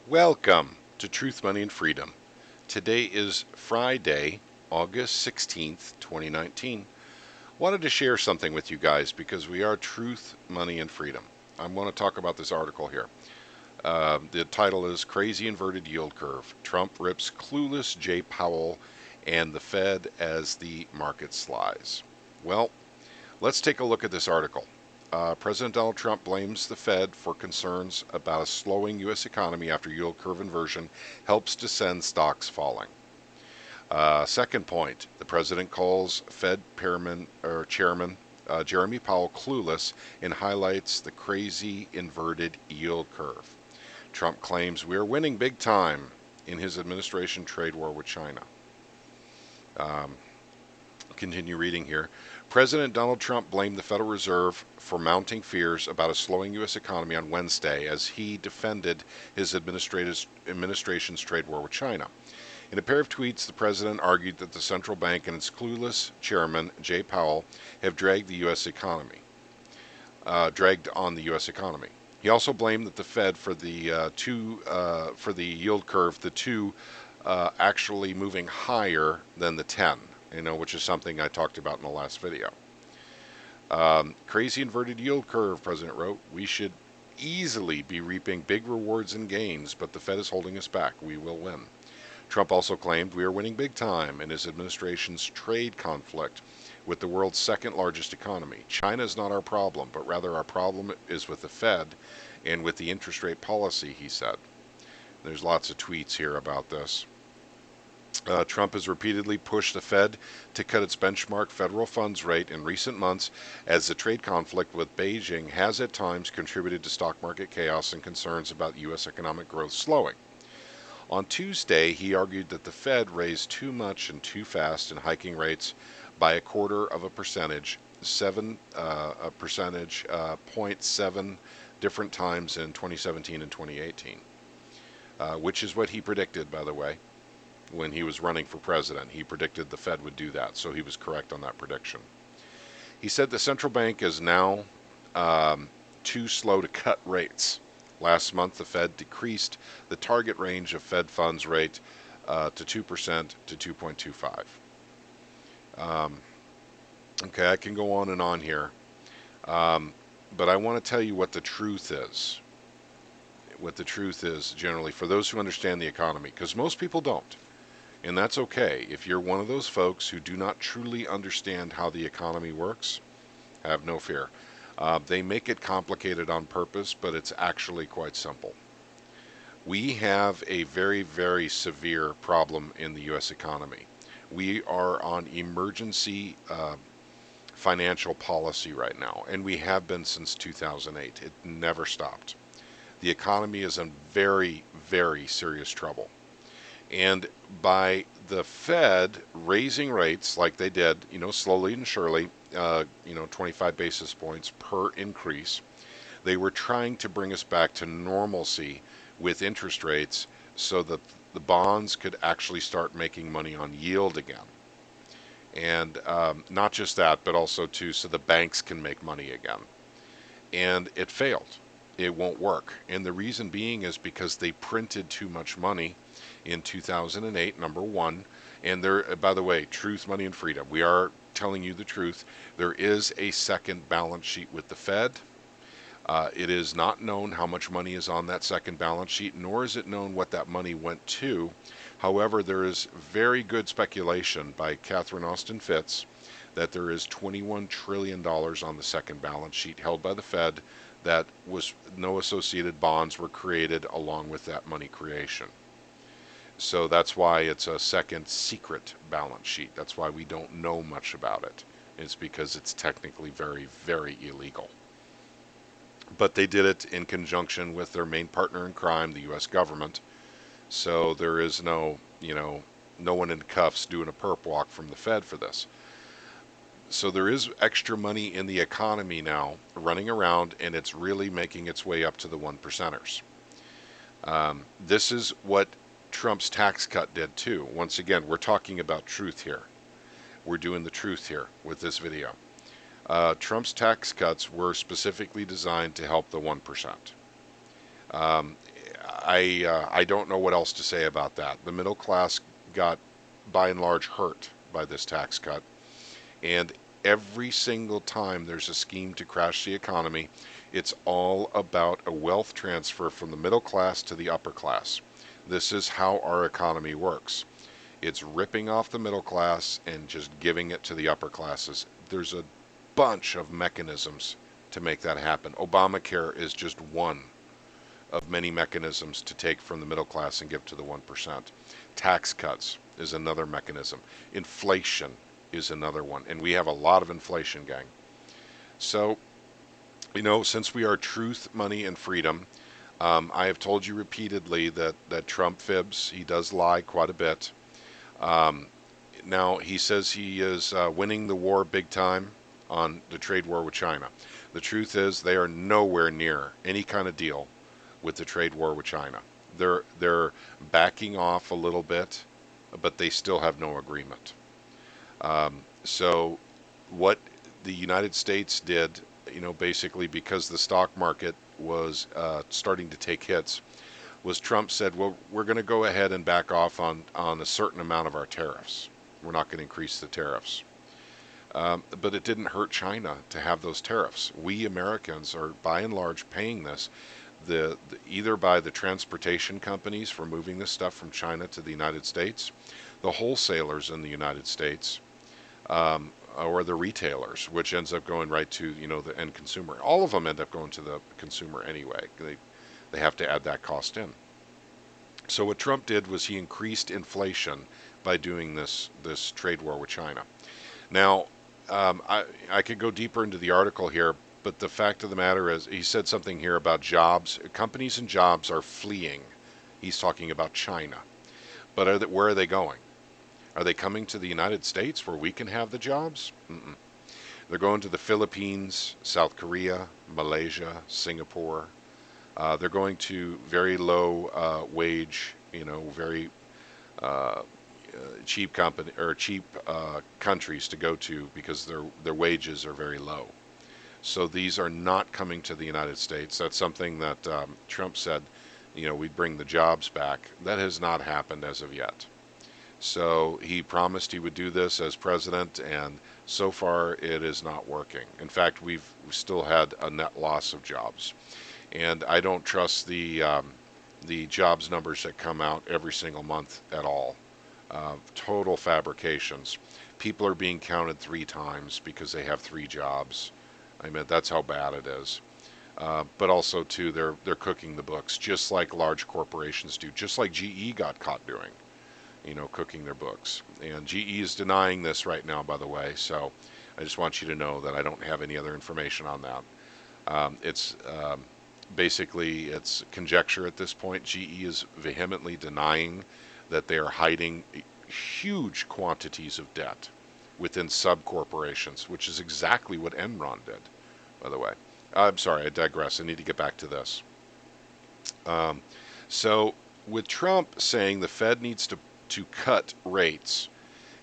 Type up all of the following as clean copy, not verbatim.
Welcome to Truth, Money, and Freedom. Today is Friday, August 16th, 2019. Wanted to share something with you guys because we are Truth, Money, and Freedom. I want to talk about this article here. The title is Crazy Inverted Yield Curve. Trump rips clueless Jay Powell and the Fed as the market slides. Well, let's take a look at this article. President Donald Trump blames the Fed for concerns about a slowing U.S. economy after yield curve inversion helps to send stocks falling. Second point, the president calls Fed Chairman Jeremy Powell clueless and highlights the crazy inverted yield curve. Trump claims we are winning big time in his administration trade war with China. Continue reading here. President Donald Trump blamed the Federal Reserve for mounting fears about a slowing U.S. economy on Wednesday as he defended his administration's trade war with China. In a pair of tweets, the president argued that the central bank and its clueless chairman, Jay Powell, have dragged on the U.S. economy. He also blamed that the Fed for the yield curve, the two actually moving higher than the 10. Which is something I talked about in the last video. Crazy inverted yield curve, President wrote. We should easily be reaping big rewards and gains, but the Fed is holding us back. We will win. Trump also claimed we are winning big time in his administration's trade conflict with the world's second largest economy. China is not our problem, but rather our problem is with the Fed and with the interest rate policy, he said. There's lots of tweets here about this. Trump has repeatedly pushed the Fed to cut its benchmark federal funds rate in recent months as the trade conflict with Beijing has at times contributed to stock market chaos and concerns about U.S. economic growth slowing. On Tuesday, he argued that the Fed raised too much and too fast in hiking rates by a quarter of a percentage, 0.7 different times in 2017 and 2018, which is what he predicted, by the way. When he was running for president, he predicted the Fed would do that, so he was correct on that prediction. He said the central bank is now too slow to cut rates. Last month, the Fed decreased the target range of Fed funds rate to 2% to 2.25. Okay, I can go on and on here, but I want to tell you what the truth is. What the truth is generally for those who understand the economy, because most people don't. And that's okay. If you're one of those folks who do not truly understand how the economy works, have no fear. They make it complicated on purpose, but it's actually quite simple. We have a very, very severe problem in the U.S. economy. We are on emergency financial policy right now, and we have been since 2008. It never stopped. The economy is in very, very serious trouble. And by the Fed raising rates like they did, slowly and surely, 25 basis points per increase, they were trying to bring us back to normalcy with interest rates so that the bonds could actually start making money on yield again. And not just that, but also so the banks can make money again. And it failed. It won't work. And the reason being is because they printed too much money in 2008, number one. And there, by the way, truth, money, and freedom. We are telling you the truth. There is a second balance sheet with the Fed. It is not known how much money is on that second balance sheet, nor is it known what that money went to. However, there is very good speculation by Catherine Austin Fitts that there is $21 trillion on the second balance sheet held by the Fed that no associated bonds were created along with that money creation. So that's why it's a second secret balance sheet. That's why we don't know much about it. It's because it's technically very, very illegal. But they did it in conjunction with their main partner in crime, the U.S. government. So there is no one in cuffs doing a perp walk from the Fed for this. So there is extra money in the economy now running around, and it's really making its way up to the one percenters. This is what Trump's tax cut did too. Once again, we're talking about truth here. We're doing the truth here with this video. Trump's tax cuts were specifically designed to help the 1%. I don't know what else to say about that. The middle class got by and large hurt by this tax cut, and every single time there's a scheme to crash the economy, it's all about a wealth transfer from the middle class to the upper class. This is how our economy works. It's ripping off the middle class and just giving it to the upper classes. There's a bunch of mechanisms to make that happen. Obamacare is just one of many mechanisms to take from the middle class and give to the 1%. Tax cuts is another mechanism. Inflation is another one. And we have a lot of inflation, gang. So, since we are truth, money, and freedom, I have told you repeatedly that Trump fibs. He does lie quite a bit. Um, Now, he says he is winning the war big time on the trade war with China. The truth is, they are nowhere near any kind of deal with the trade war with China. They're backing off a little bit, but they still have no agreement. So, what the United States did, basically because the stock market was starting to take hits, was Trump said, well, we're going to go ahead and back off on a certain amount of our tariffs. We're not going to increase the tariffs. But it didn't hurt China to have those tariffs. We Americans are by and large paying this, either by the transportation companies for moving this stuff from China to the United States, the wholesalers in the United States, or the retailers, which ends up going right to the end consumer. All of them end up going to the consumer anyway. They have to add that cost in. So what Trump did was he increased inflation by doing this trade war with China. Now, I could go deeper into the article here, but the fact of the matter is, he said something here about jobs. Companies and jobs are fleeing. He's talking about China. But where are they going? Are they coming to the United States where we can have the jobs? Mm-mm. They're going to the Philippines, South Korea, Malaysia, Singapore. They're going to very low wage, very uh, cheap company or cheap countries to go to because their wages are very low. So these are not coming to the United States. That's something that Trump said, we'd bring the jobs back. That has not happened as of yet. So he promised he would do this as president, and so far it is not working. In fact, we've still had a net loss of jobs, and I don't trust the jobs numbers that come out every single month at all. Total fabrications. People are being counted 3 times because they have 3 jobs. I mean, that's how bad it is. But also, too, they're cooking the books just like large corporations do, just like GE got caught doing, cooking their books. And GE is denying this right now, by the way. So I just want you to know that I don't have any other information on that. It's basically it's conjecture at this point. GE is vehemently denying that they are hiding huge quantities of debt within sub-corporations, which is exactly what Enron did, by the way. I'm sorry, I digress. I need to get back to this. Um, so, with Trump saying the Fed needs to cut rates,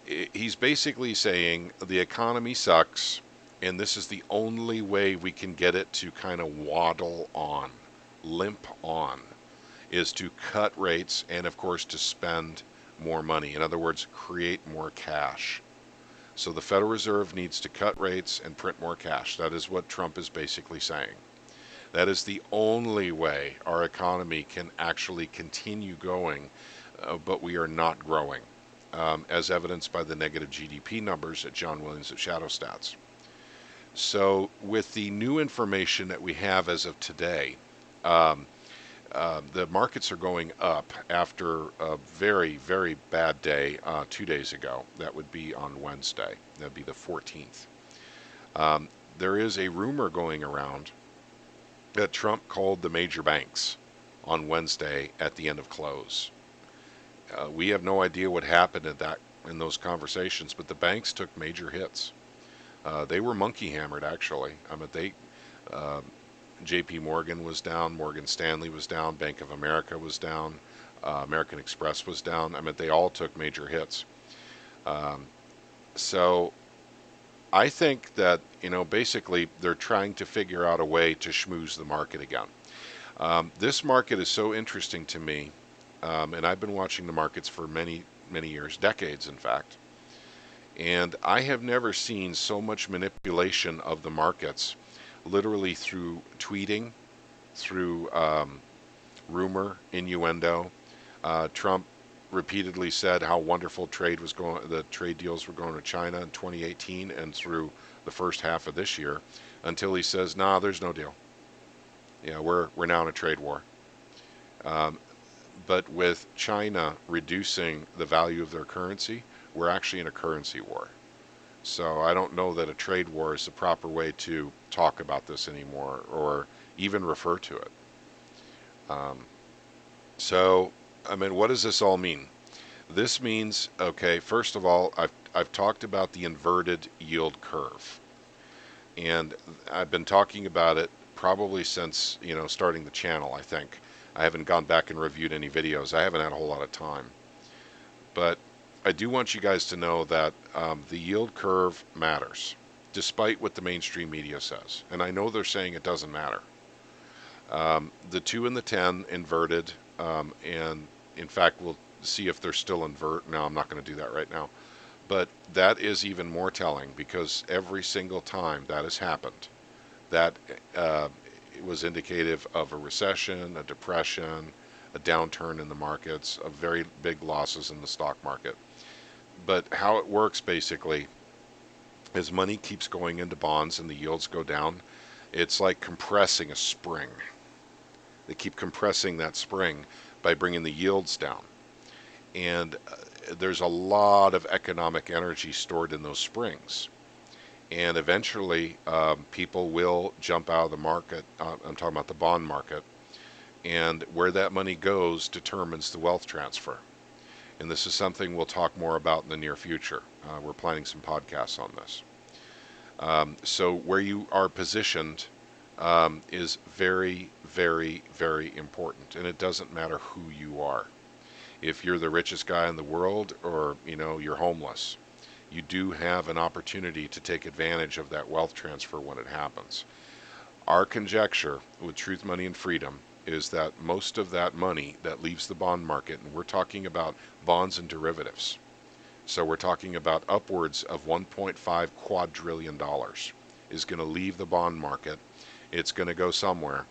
he's basically saying the economy sucks, and this is the only way we can get it to kind of waddle on, limp on, is to cut rates and, of course, to spend more money. In other words, create more cash. So the Federal Reserve needs to cut rates and print more cash. That is what Trump is basically saying. That is the only way our economy can actually continue going, but we are not growing, as evidenced by the negative GDP numbers at John Williams at Shadow Stats. So with the new information that we have as of today, um, the markets are going up after a very, very bad day 2 days ago. That would be on Wednesday. That would be the 14th. There is a rumor going around that Trump called the major banks on Wednesday at the end of close. We have no idea what happened in those conversations, but the banks took major hits. They were monkey hammered, actually. I mean, uh, J.P. Morgan was down, Morgan Stanley was down, Bank of America was down, American Express was down. I mean, they all took major hits. Um, so I think that, basically they're trying to figure out a way to schmooze the market again. This market is so interesting to me, and I've been watching the markets for many, many years, decades, in fact. And I have never seen so much manipulation of the markets, literally through tweeting, through rumor, innuendo. Trump repeatedly said how wonderful the trade deals were going to China in 2018 and through the first half of this year, until he says, "Nah, there's no deal. Yeah, we're now in a trade war." Um, but with China reducing the value of their currency, we're actually in a currency war. So I don't know that a trade war is the proper way to talk about this anymore or even refer to it. Um, so, I mean, what does this all mean? This means, okay, first of all, I've talked about the inverted yield curve, and I've been talking about it probably since starting the channel. I think I haven't gone back and reviewed any videos. I haven't had a whole lot of time, but I do want you guys to know that the yield curve matters, despite what the mainstream media says. And I know they're saying it doesn't matter. The 2 and the 10 inverted, and in fact, we'll see if they're still invert. No, I'm not going to do that right now. But that is even more telling because every single time that has happened, that it was indicative of a recession, a depression, a downturn in the markets, of very big losses in the stock market. But how it works basically is money keeps going into bonds and the yields go down. It's like compressing a spring. They keep compressing that spring by bringing the yields down. And there's a lot of economic energy stored in those springs. And eventually, people will jump out of the market. I'm talking about the bond market. And where that money goes determines the wealth transfer. And this is something we'll talk more about in the near future. We're planning some podcasts on this. So where you are positioned is very, very, very important. And it doesn't matter who you are. If you're the richest guy in the world or, you're homeless, you do have an opportunity to take advantage of that wealth transfer when it happens. Our conjecture with Truth, Money, and Freedom is that most of that money that leaves the bond market, and we're talking about bonds and derivatives, so we're talking about upwards of $1.5 quadrillion, is going to leave the bond market. It's going to go somewhere,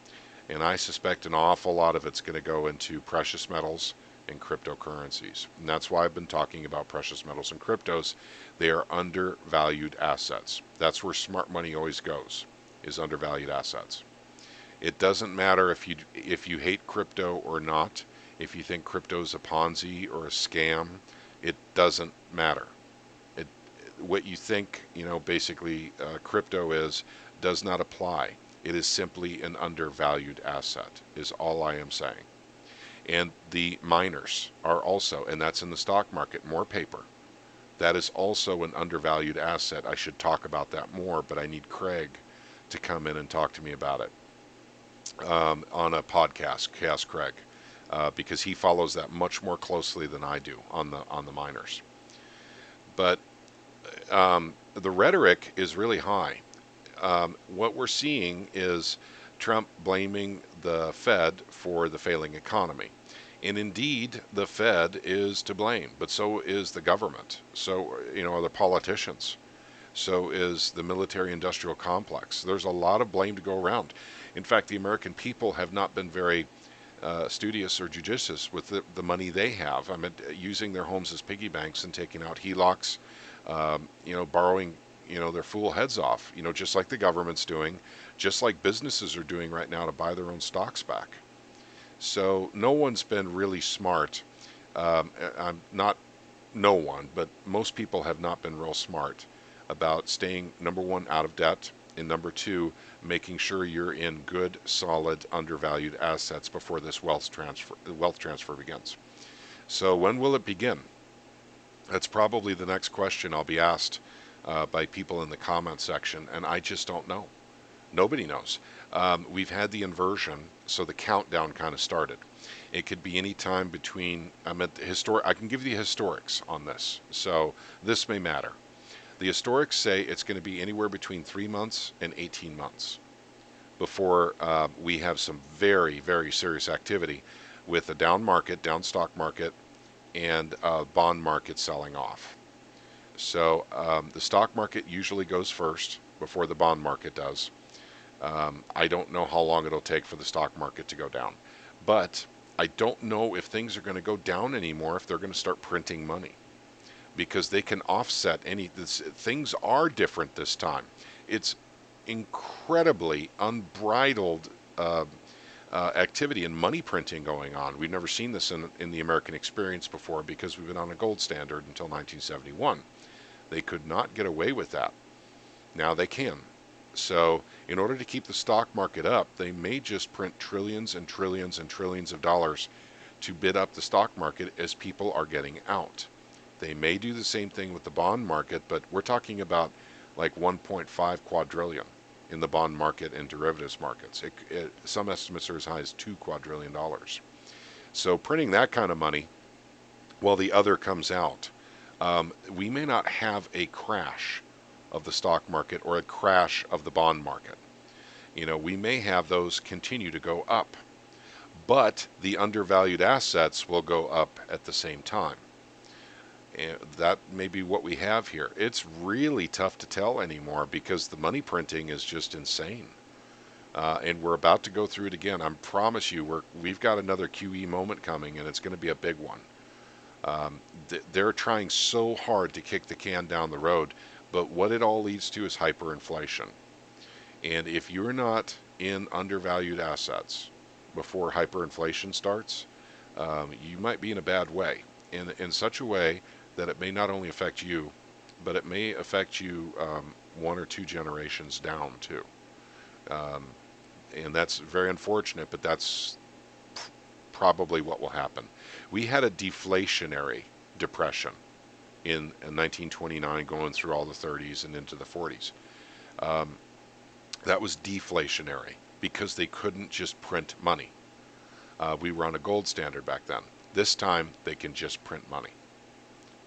and I suspect an awful lot of it's going to go into precious metals and cryptocurrencies. And that's why I've been talking about precious metals and cryptos. They are undervalued assets. That's where smart money always goes, is undervalued assets. It doesn't matter if you hate crypto or not, if you think crypto is a Ponzi or a scam, it doesn't matter. It, what you think, basically crypto is, does not apply. It is simply an undervalued asset, is all I am saying. And the miners are also, and that's in the stock market, more paper. That is also an undervalued asset. I should talk about that more, but I need Craig to come in and talk to me about it on a podcast, Chaos Craig, because he follows that much more closely than I do on the miners. But the rhetoric is really high. What we're seeing is Trump blaming the Fed for the failing economy. And indeed, the Fed is to blame, but so is the government. So, are the politicians. So is the military industrial complex. There's a lot of blame to go around. In fact, the American people have not been very studious or judicious with the money they have. I mean, using their homes as piggy banks and taking out HELOCs, borrowing, their fool heads off, just like the government's doing, just like businesses are doing right now to buy their own stocks back. So no one's been really smart. I'm not no one, but most people have not been real smart about staying, number one, out of debt, and number two, making sure you're in good, solid, undervalued assets before this wealth transfer begins. So when will it begin? That's probably the next question I'll be asked by people in the comment section, and I just don't know. Nobody knows. We've had the inversion, so the countdown kind of started. It could be any time between. I can give you the historics on this, so this may matter. The historics say it's going to be anywhere between 3 months and 18 months before we have some very, very serious activity with a down market, down stock market, and bond market selling off. So the stock market usually goes first before the bond market does. I don't know how long it'll take for the stock market to go down, but I don't know if things are going to go down anymore if they're going to start printing money, because they can offset things are different this time. It's incredibly unbridled activity and money printing going on. We've never seen this in the American experience before because we've been on a gold standard until 1971. They could not get away with that. Now they can. So in order to keep the stock market up, they may just print trillions and trillions and trillions of dollars to bid up the stock market as people are getting out. They may do the same thing with the bond market, but we're talking about like 1.5 quadrillion in the bond market and derivatives markets. Some estimates are as high as $2 quadrillion. So printing that kind of money while the other comes out, we may not have a crash of the stock market or a crash of the bond market. We may have those continue to go up, but the undervalued assets will go up at the same time. And that may be what we have here. It's really tough to tell anymore because the money printing is just insane. And we're about to go through it again. I promise you, we've got another QE moment coming, and it's going to be a big one. They're trying so hard to kick the can down the road, but what it all leads to is hyperinflation. And if you're not in undervalued assets before hyperinflation starts, you might be in a bad way, in such a way that it may not only affect you, but it may affect you one or two generations down too. And that's very unfortunate, but that's probably what will happen. We had a deflationary depression in 1929 going through all the 30s and into the 40s. That was deflationary because they couldn't just print money. We were on a gold standard back then. This time they can just print money.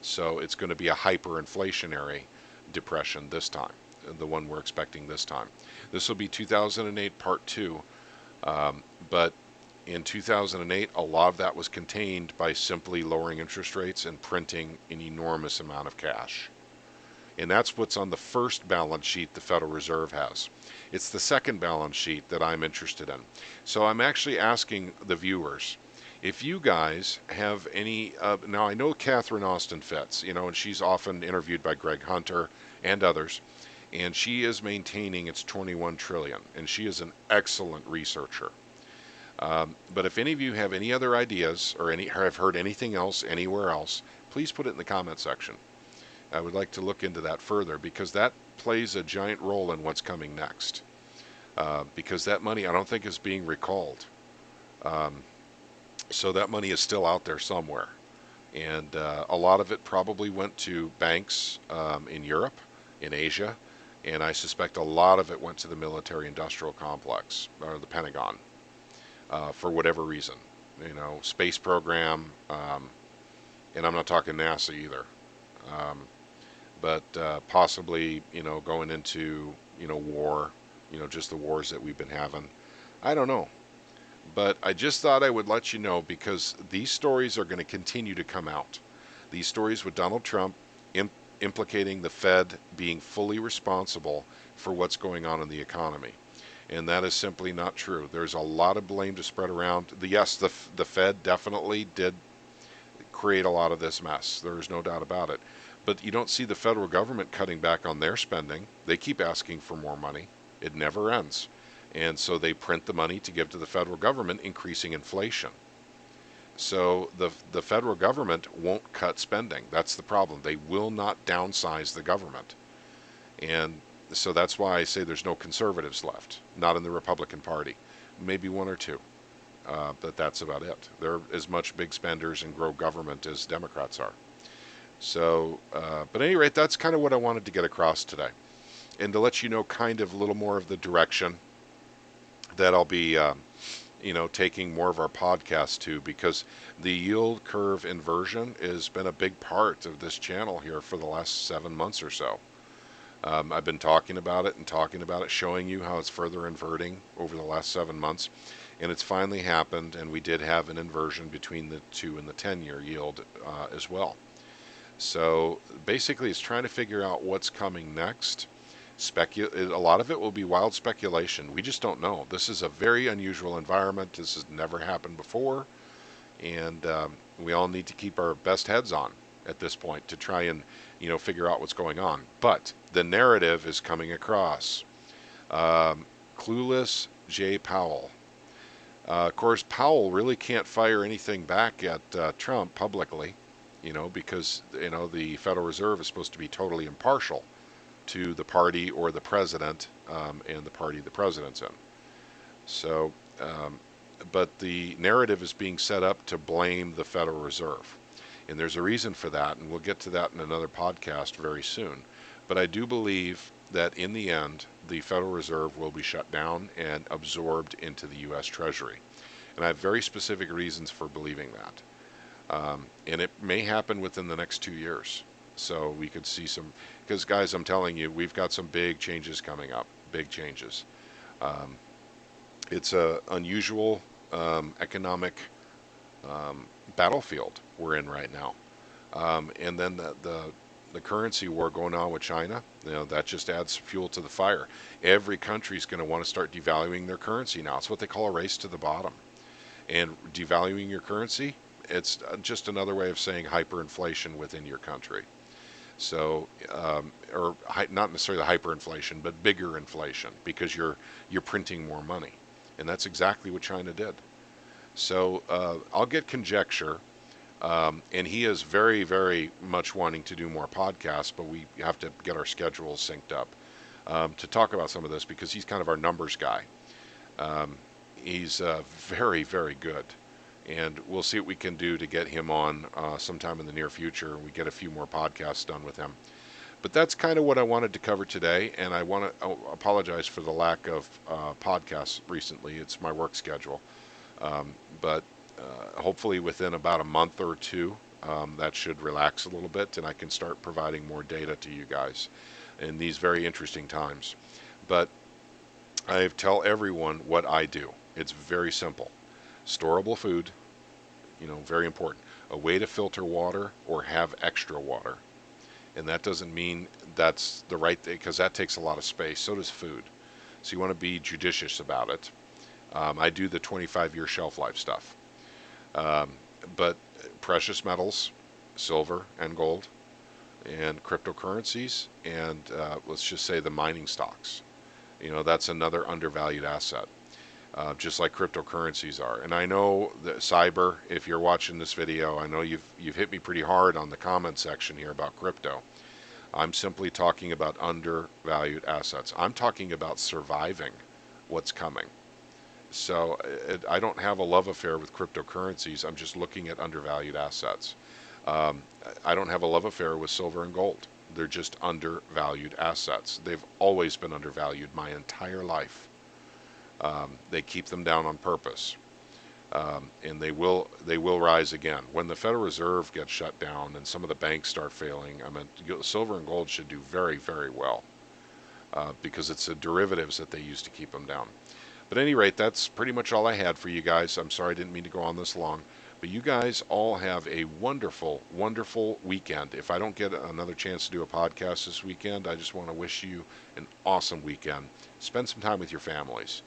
So it's going to be a hyperinflationary depression this time, the one we're expecting this time. This will be 2008 part 2, but in 2008 a lot of that was contained by simply lowering interest rates and printing an enormous amount of cash. And that's what's on the first balance sheet the Federal Reserve has. It's the second balance sheet that I'm interested in. So I'm actually asking the viewers, if you guys have any, now I know Catherine Austin Fitts, and she's often interviewed by Greg Hunter and others, and she is maintaining it's 21 trillion, and she is an excellent researcher. But if any of you have any other ideas or have heard anything else anywhere else, please put it in the comment section. I would like to look into that further because that plays a giant role in what's coming next. Because that money I don't think is being recalled. So that money is still out there somewhere. And a lot of it probably went to banks in Europe, in Asia, and I suspect a lot of it went to the military-industrial complex, or the Pentagon, for whatever reason. Space program, and I'm not talking NASA either. But possibly, going into, war, just the wars that we've been having. I don't know. But I just thought I would let you know because these stories are going to continue to come out. These stories with Donald Trump implicating the Fed being fully responsible for what's going on in the economy. And that is simply not true. There's a lot of blame to spread around. Yes, the Fed definitely did create a lot of this mess. There is no doubt about it. But you don't see the federal government cutting back on their spending. They keep asking for more money. It never ends. And so they print the money to give to the federal government, increasing inflation. So the federal government won't cut spending. That's the problem. They will not downsize the government. And so that's why I say there's no conservatives left, not in the Republican Party. Maybe one or two. But that's about it. They're as much big spenders and grow government as Democrats are. So, but at any rate, that's kind of what I wanted to get across today. And to let you know kind of a little more of the direction that I'll be, taking more of our podcast to, because the yield curve inversion has been a big part of this channel here for the last 7 months or so. I've been talking about it and talking about it, showing you how it's further inverting over the last 7 months. And it's finally happened, and we did have an inversion between the 2 and the 10-year yield as well. So basically, it's trying to figure out what's coming next. A lot of it will be wild speculation. We just don't know. This is a very unusual environment. This has never happened before, and we all need to keep our best heads on at this point to try and figure out what's going on. But the narrative is coming across. Clueless Jay Powell. Of course, Powell really can't fire anything back at Trump publicly, because the Federal Reserve is supposed to be totally impartial to the party or the president, and the party the president's in. So, but the narrative is being set up to blame the Federal Reserve. And there's a reason for that, and we'll get to that in another podcast very soon. But I do believe that in the end, the Federal Reserve will be shut down and absorbed into the U.S. Treasury. And I have very specific reasons for believing that. And it may happen within the next 2 years. So we could see some, because guys, I'm telling you, we've got some big changes coming up, big changes. It's a unusual economic battlefield we're in right now. And then the currency war going on with China, that just adds fuel to the fire. Every country's going to want to start devaluing their currency now. It's what they call a race to the bottom. And devaluing your currency, it's just another way of saying hyperinflation within your country. So, or not necessarily hyperinflation, but bigger inflation, because you're printing more money, and that's exactly what China did. So I'll get conjecture, and he is very, very much wanting to do more podcasts, but we have to get our schedules synced up to talk about some of this, because he's kind of our numbers guy. He's very, very good, and we'll see what we can do to get him on sometime in the near future, and we get a few more podcasts done with him. But that's kind of what I wanted to cover today, and I want to apologize for the lack of podcasts recently. It's my work schedule. But hopefully within about a month or two, that should relax a little bit, and I can start providing more data to you guys in these very interesting times. But I tell everyone what I do. It's very simple. Storable food, very important. A way to filter water or have extra water. And that doesn't mean that's the right thing, because that takes a lot of space. So does food. So you want to be judicious about it. I do the 25-year shelf life stuff. But precious metals, silver and gold, and cryptocurrencies, and let's just say the mining stocks. That's another undervalued asset, just like cryptocurrencies are. And I know that Cyber, if you're watching this video, I know you've hit me pretty hard on the comment section here about crypto. I'm simply talking about undervalued assets. I'm talking about surviving what's coming. So I don't have a love affair with cryptocurrencies. I'm just looking at undervalued assets. I don't have a love affair with silver and gold. They're just undervalued assets. They've always been undervalued my entire life. They keep them down on purpose, and they will rise again when the Federal Reserve gets shut down and some of the banks start failing. I mean, silver and gold should do very, very well because it's the derivatives that they use to keep them down. But at any rate, that's pretty much all I had for you guys. I'm sorry I didn't mean to go on this long. But you guys all have a wonderful, wonderful weekend. If I don't get another chance to do a podcast this weekend, I just want to wish you an awesome weekend. Spend some time with your families.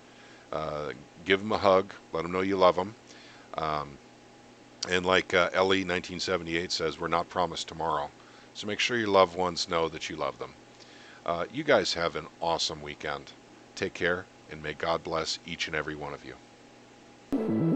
Give them a hug. Let them know you love them. And like Ellie 1978 says, we're not promised tomorrow. So make sure your loved ones know that you love them. You guys have an awesome weekend. Take care, and may God bless each and every one of you.